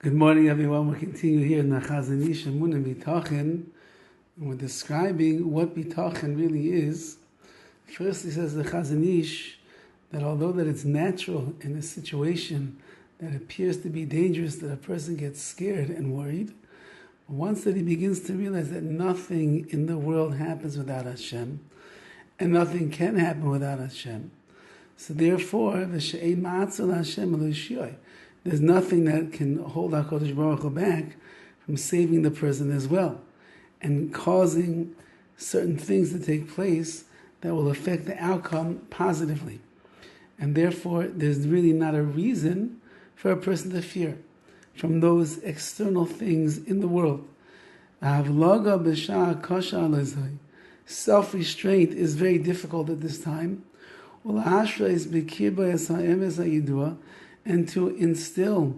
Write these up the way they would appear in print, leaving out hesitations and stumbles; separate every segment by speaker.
Speaker 1: Good morning, everyone. We continue here in the Chazon Ish EMUNAH Bitachon, and we're describing what Bitachon really is. First, he says the Chazon Ish that although that it's natural in a situation that appears to be dangerous, that a person gets scared and worried, once that he begins to realize that nothing in the world happens without Hashem, and nothing can happen without Hashem. So therefore, v'she'ei ma'atzil Hashem lo yishyoy. There's nothing that can hold HaKadosh Baruch Hu back from saving the person as well, and causing certain things to take place that will affect the outcome positively. And therefore, there's really not a reason for a person to fear from those external things in the world. Self-restraint is very difficult at this time. And to instill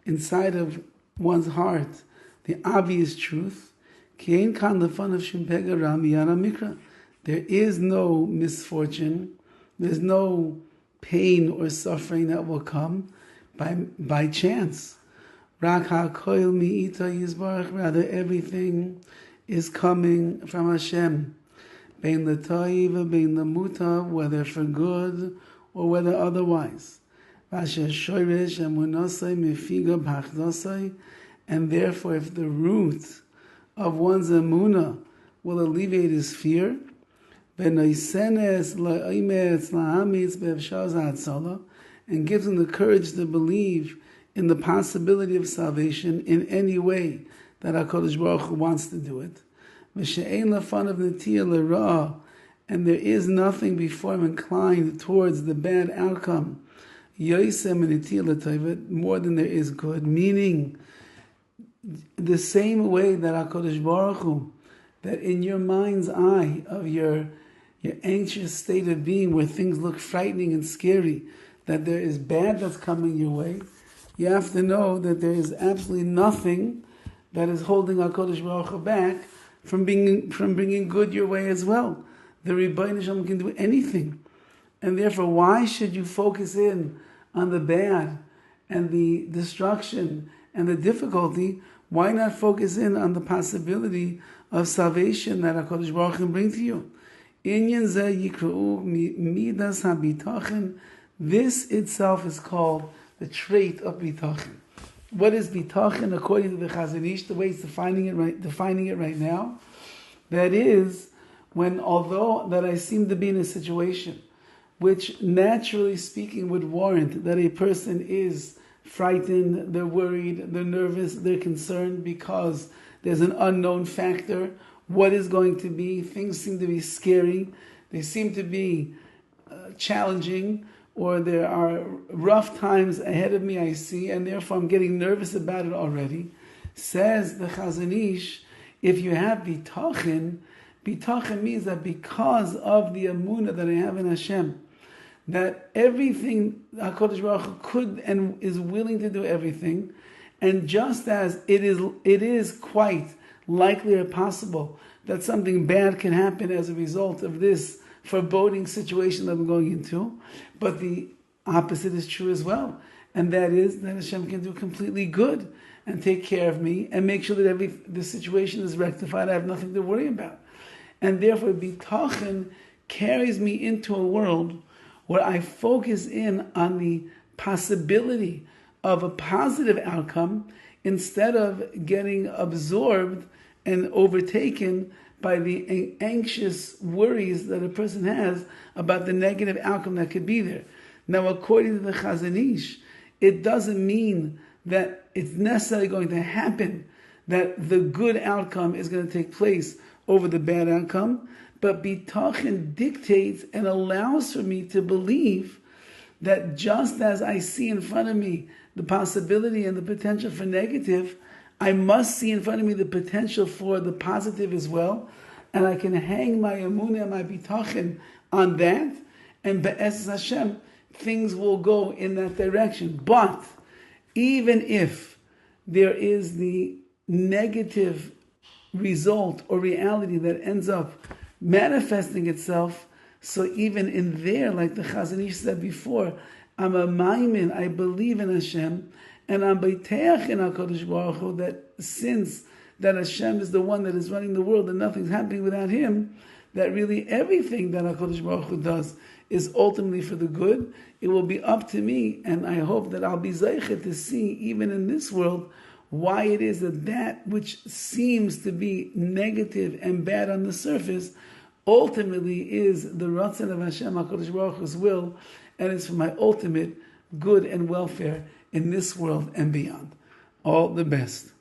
Speaker 1: inside of one's heart the obvious truth. There is no misfortune, there's no pain or suffering that will come by chance. Rather, everything is coming from Hashem. Whether for good or whether otherwise. And therefore, if the root of one's emunah will alleviate his fear, and gives him the courage to believe in the possibility of salvation in any way that HaKadosh Baruch Hu wants to do it, and there is nothing before him inclined towards the bad outcome, more than there is good, meaning the same way that HaKadosh Baruch Hu, that in your mind's eye of your anxious state of being where things look frightening and scary, that there is bad that's coming your way, you have to know that there is absolutely nothing that is holding HaKadosh Baruch Hu back from bringing good your way as well. The Rabbi can do anything. And therefore, why should you focus in on the bad and the destruction and the difficulty? Why not focus in on the possibility of salvation that HaKadosh Baruch Hu can bring to you? This itself is called the trait of bitachon. What is bitachon according to the Chazon Ish? The way it's defining it right now, that is when, although that I seem to be in a situation which naturally speaking would warrant that a person is frightened, they're worried, they're nervous, they're concerned because there's an unknown factor. What is going to be? Things seem to be scary. They seem to be challenging, or there are rough times ahead of me I see, and therefore I'm getting nervous about it already. Says the Chazon Ish, if you have bitachon, bitachon means that because of the emunah that I have in Hashem, that everything HaKadosh Baruch Hu could and is willing to do everything, and just as it is quite likely or possible that something bad can happen as a result of this foreboding situation that I'm going into, but the opposite is true as well, and that is that Hashem can do completely good and take care of me and make sure that the situation is rectified. I have nothing to worry about, and therefore bitachon carries me into a world where I focus in on the possibility of a positive outcome instead of getting absorbed and overtaken by the anxious worries that a person has about the negative outcome that could be there. Now, according to the Chazon Ish, it doesn't mean that it's necessarily going to happen that the good outcome is going to take place over the bad outcome, but bitachon dictates and allows for me to believe that just as I see in front of me the possibility and the potential for negative, I must see in front of me the potential for the positive as well, and I can hang my emunah and my bitachon on that, and be'ez Hashem, things will go in that direction. But even if there is the negative result or reality that ends up manifesting itself, so even in there, like the Chazon Ish said before, I'm a maimin, I believe in Hashem, And I'm beiteach in HaKadosh Baruch Hu that since that Hashem is the one that is running the world and nothing's happening without Him, that really everything that HaKadosh Baruch Hu does is ultimately for the good. It will be up to me, and I hope that I'll be zeichet to see, even in this world, why it is that which seems to be negative and bad on the surface ultimately is the Ratzon of Hashem HaKadosh Baruch Hu's will, and it's for my ultimate good and welfare in this world and beyond. All the best.